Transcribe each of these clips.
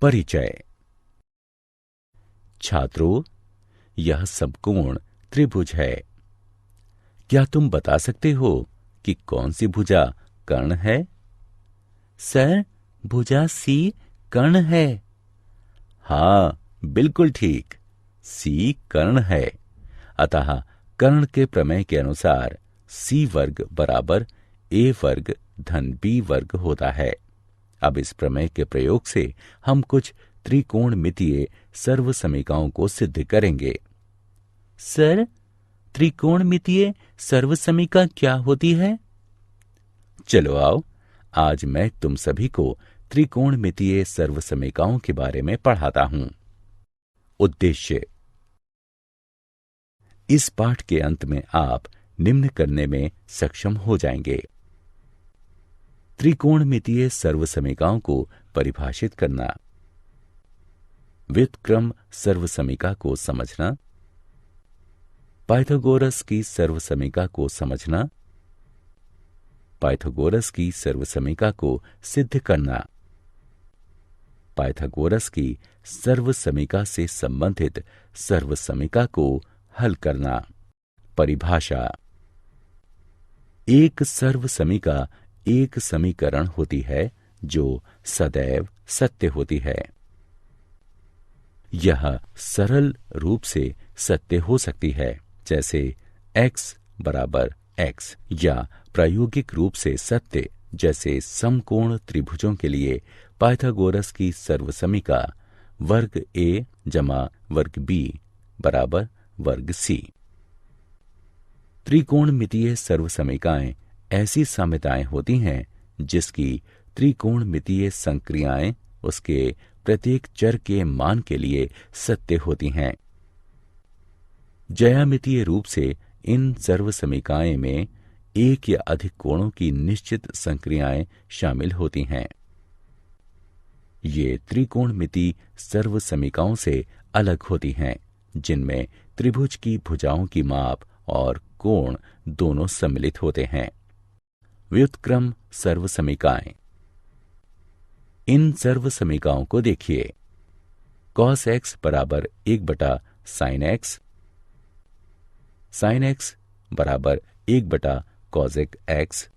परिचय। छात्रों, यह समकोण त्रिभुज है। क्या तुम बता सकते हो कि कौन सी भुजा कर्ण है? सर, भुजा सी कर्ण है। हाँ, बिल्कुल ठीक, सी कर्ण है। अतः कर्ण के प्रमेय के अनुसार सी वर्ग बराबर ए वर्ग धन बी वर्ग होता है। अब इस प्रमेय के प्रयोग से हम कुछ त्रिकोणमितीय सर्वसमीकाओं को सिद्ध करेंगे। सर, त्रिकोणमितीय सर्वसमीका क्या होती है? चलो आओ, आज मैं तुम सभी को त्रिकोणमितीय सर्वसमीकाओं के बारे में पढ़ाता हूं। उद्देश्य। इस पाठ के अंत में आप निम्न करने में सक्षम हो जाएंगे। त्रिकोणमितीय सर्वसमीकाओं को परिभाषित करना, व्युत्क्रम सर्वसमीका को समझना, पाइथागोरस की सर्वसमीका को समझना, पाइथागोरस की सर्वसमीका को सिद्ध करना, पाइथागोरस की सर्वसमीका से संबंधित सर्वसमीका को हल करना। परिभाषा। एक सर्वसमीका एक समीकरण होती है जो सदैव सत्य होती है। यह सरल रूप से सत्य हो सकती है, जैसे x बराबर x, या प्रायोगिक रूप से सत्य, जैसे समकोण त्रिभुजों के लिए पाइथागोरस की सर्वसमीका वर्ग a जमा वर्ग b बराबर वर्ग c। त्रिकोणमितीय सर्वसमीकाएं ऐसी साम्यताएं होती हैं जिसकी त्रिकोणमितीय संक्रियाएं उसके प्रत्येक चर के मान के लिए सत्य होती हैं। ज्यामितीय रूप से इन सर्वसमीकाएं में एक या अधिक कोणों की निश्चित संक्रियाएं शामिल होती हैं। ये त्रिकोणमिति सर्वसमीकाओं से अलग होती हैं, जिनमें त्रिभुज की भुजाओं की माप और कोण दोनों सम्मिलित होते हैं। व्युत्क्रम सर्वसमीकाएं। इन सर्वसमीकाओं को देखिए। cos x बराबर 1 sin x, sin x बराबर 1 cosec x,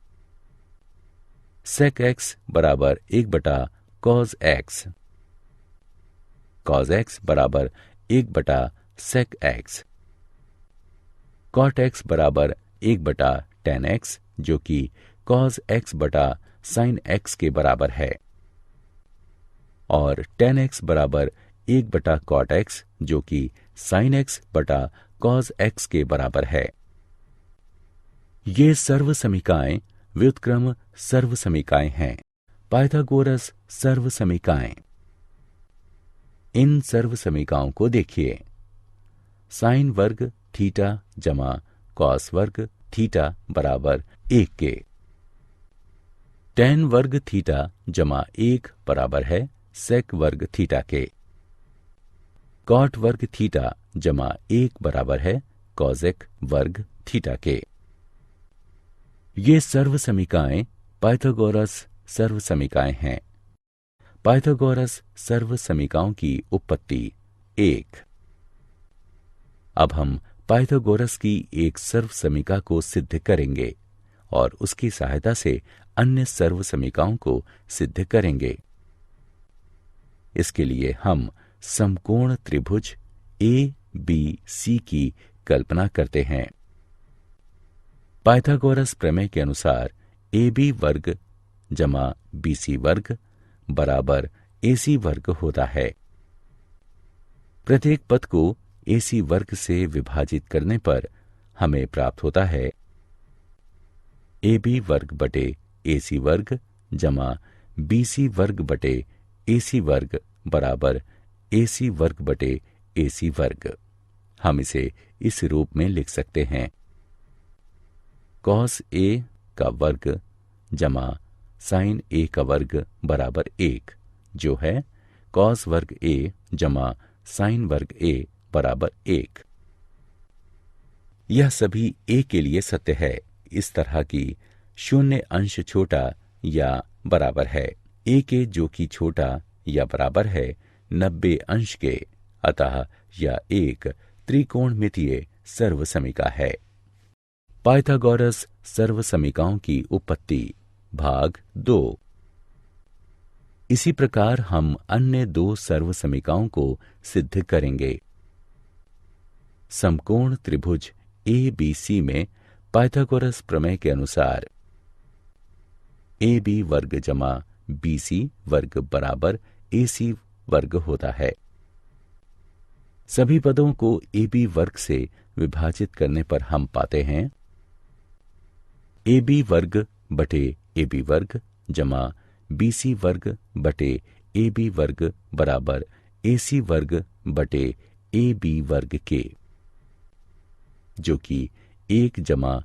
sec x बराबर 1 cos x, cos x बराबर 1 sec x, cot x बराबर 1 tan x, जो कि cos x बटा sin x के बराबर है, और tan x बराबर 1 cot x, जो कि sin x बटा cos x के बराबर है। ये सर्वसमीकाएं व्युत्क्रम सर्वसमीकाएं हैं। पाइथागोरस सर्वसमीकाएं। इन सर्वसमीकाओं को देखिए। साइन वर्ग थीटा जमा कॉस वर्ग थीटा बराबर 1 के। टैन वर्ग थीटा जमा 1 बराबर है सेक वर्ग थीटा के। कॉट वर्ग थीटा जमा 1 बराबर है कॉजेक वर्ग थीटा के। ये सर्वसमीकाएं पाइथागोरस सर्वसमीकाएं हैं। पाइथागोरस सर्वसमीकाओं की उत्पत्ति 1। अब हम पाइथागोरस की एक सर्वसमीका को सिद्ध करेंगे और उसकी सहायता से अन्य सर्वसमीकाओं को सिद्ध करेंगे। इसके लिए हम समकोण त्रिभुज ABC की कल्पना करते हैं। पाइथागोरस प्रमेय के अनुसार AB वर्ग जमा BC वर्ग बराबर AC वर्ग होता है। प्रत्येक पद को AC वर्ग से विभाजित करने पर हमें प्राप्त होता है AB वर्ग बटे AC वर्ग जमा BC वर्ग बटे AC वर्ग बराबर AC वर्ग बटे AC वर्ग। हम इसे इस रूप में लिख सकते हैं। cos A का वर्ग जमा sin A का वर्ग बराबर 1, जो है cos वर्ग A जमा sin वर्ग A बराबर 1। यह सभी A के लिए सत्य है। इस तरह की शून्य अंश छोटा या बराबर है A के, जो कि छोटा या बराबर है 90 अंश के, अतः यह एक त्रिकोणमितीय सर्वसमीका है। पाइथागोरस सर्वसमीकाओं की उत्पत्ति भाग 2। इसी प्रकार हम अन्य 2 सर्वसमीकाओं को सिद्ध करेंगे। समकोण त्रिभुज ABC में पाइथागोरस प्रमेय के अनुसार AB वर्ग जमा BC वर्ग बराबर AC वर्ग होता है। सभी पदों को AB वर्ग से विभाजित करने पर हम पाते हैं AB वर्ग बटे AB वर्ग जमा BC वर्ग बटे AB वर्ग बराबर AC वर्ग बटे AB वर्ग के, जो कि 1 जमा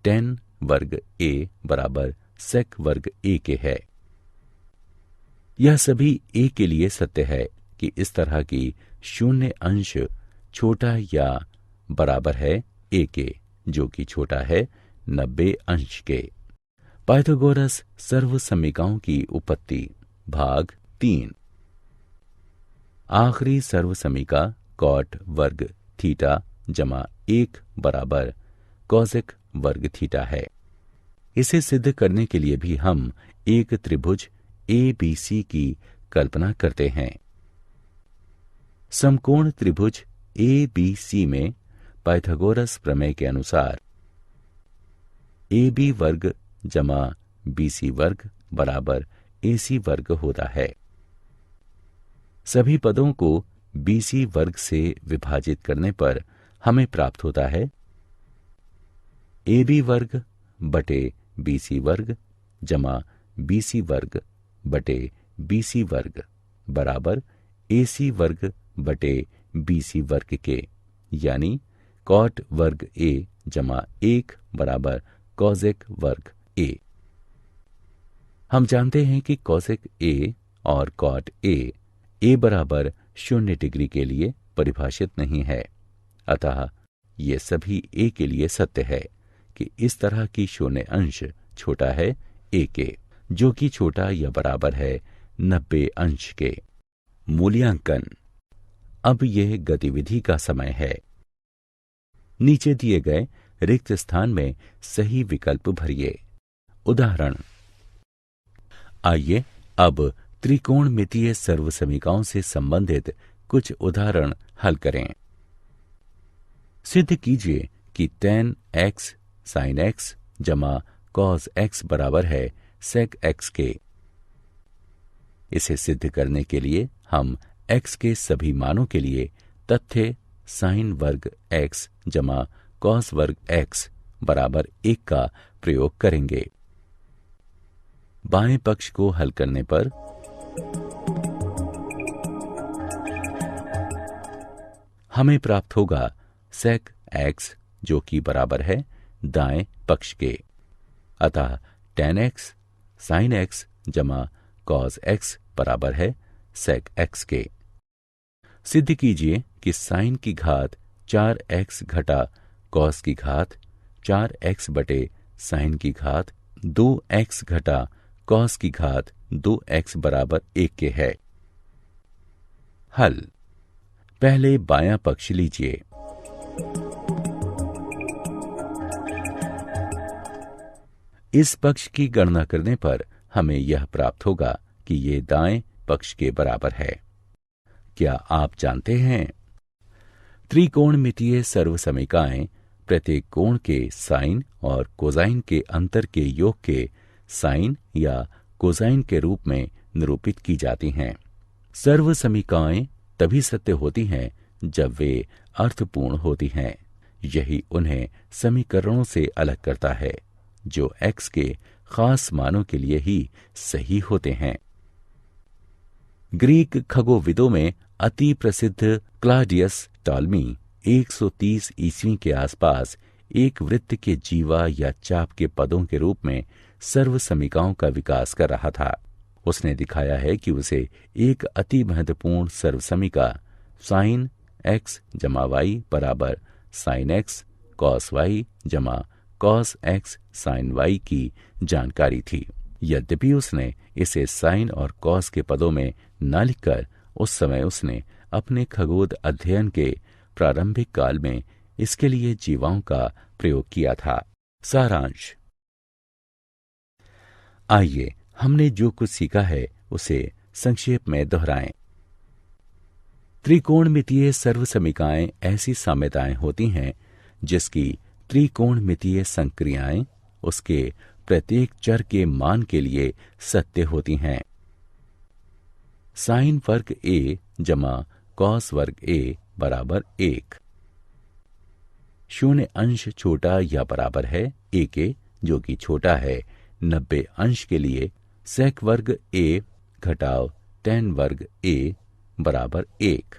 tan वर्ग A बराबर sec वर्ग A के है। यह सभी A के लिए सत्य है कि इस तरह की शून्य अंश छोटा या बराबर है A के, जो कि छोटा है 90 अंश के। पाइथागोरस सर्वसमीकाओं की उत्पत्ति भाग 3। आखिरी सर्वसमीका कॉट वर्ग थीटा जमा 1 बराबर कॉसेक वर्ग थीटा है। इसे सिद्ध करने के लिए भी हम एक त्रिभुज ABC की कल्पना करते हैं। समकोण त्रिभुज ABC में पाइथागोरस प्रमेय के अनुसार AB वर्ग जमा BC वर्ग बराबर AC वर्ग होता है। सभी पदों को BC वर्ग से विभाजित करने पर हमें प्राप्त होता है AB वर्ग बटे BC वर्ग जमा BC वर्ग बटे BC वर्ग बराबर AC वर्ग बटे BC वर्ग के, यानी कॉट वर्ग A जमा 1 बराबर कॉसेक वर्ग A। हम जानते हैं कि कॉसेक A और कॉट A बराबर 0 डिग्री के लिए परिभाषित नहीं है, अतः ये सभी A के लिए सत्य है कि इस तरह की शून्य अंश छोटा है A के, जो कि छोटा या बराबर है 90 अंश के। मूल्यांकन। अब यह गतिविधि का समय है। नीचे दिए गए रिक्त स्थान में सही विकल्प भरिए। उदाहरण। आइए अब त्रिकोणमितीय सर्वसमीकाओं से संबंधित कुछ उदाहरण हल करें। सिद्ध कीजिए कि tan x sin x जमा cos x बराबर है sec x के। इसे सिद्ध करने के लिए हम x के सभी मानों के लिए तथ्य sin वर्ग x जमा cos वर्ग x बराबर 1 का प्रयोग करेंगे। बाएं पक्ष को हल करने पर हमें प्राप्त होगा sec x, जो कि बराबर है दाएं पक्ष के, अतः tan x sin x जमा cos x बराबर है sec x के। सिद्ध कीजिए कि sin की घात 4x घटा cos की घात 4x बटे sin की घात 2x घटा cos की घात 2x बराबर 1 के है। हल। पहले बायां पक्ष लीजिए। इस पक्ष की गणना करने पर हमें यह प्राप्त होगा कि ये दाएं पक्ष के बराबर है। क्या आप जानते हैं, त्रिकोणमितीय सर्वसमीकाएं प्रत्येक कोण के साइन और कोसाइन के अंतर के योग के साइन या कोसाइन के रूप में निरूपित की जाती हैं। सर्वसमीकाएं तभी सत्य होती हैं जब वे अर्थपूर्ण होती हैं। यही उन्हें समीकरणों से अलग करता है, जो x के खास मानों के लिए ही सही होते हैं। ग्रीक खगोविदों में अति प्रसिद्ध क्लाडियस टॉलमी 130 ईस्वी के आसपास एक वृत्त के जीवा या चाप के पदों के रूप में सर्वसमीकाओं का विकास कर रहा था। उसने दिखाया है कि उसे एक अति महत्वपूर्ण सर्वसमीका साइन x जमा y बराबर साइन x कॉस y जमा कॉस x साइन y की जानकारी थी। यद्यपि उसने इसे साइन और कॉस के पदों में न लिखकर उस समय उसने अपने खगोल अध्ययन के प्रारंभिक काल में इसके लिए जीवाओं का प्रयोग किया था। सारांश। आइए हमने जो कुछ सीखा है उसे संक्षेप में दोहराएं। त्रिकोणमितीय सर्वसमीकाएं ऐसी साम्यताएं होती हैं जिसकी त्रिकोणमितीय संक्रियाएं उसके प्रत्येक चर के मान के लिए सत्य होती हैं। साइन वर्ग a जमा कॉस वर्ग a बराबर 1। शून्य अंश छोटा या बराबर है a के, जो कि छोटा है 90 अंश के लिए सेक वर्ग a घटाव tan वर्ग a बराबर 1।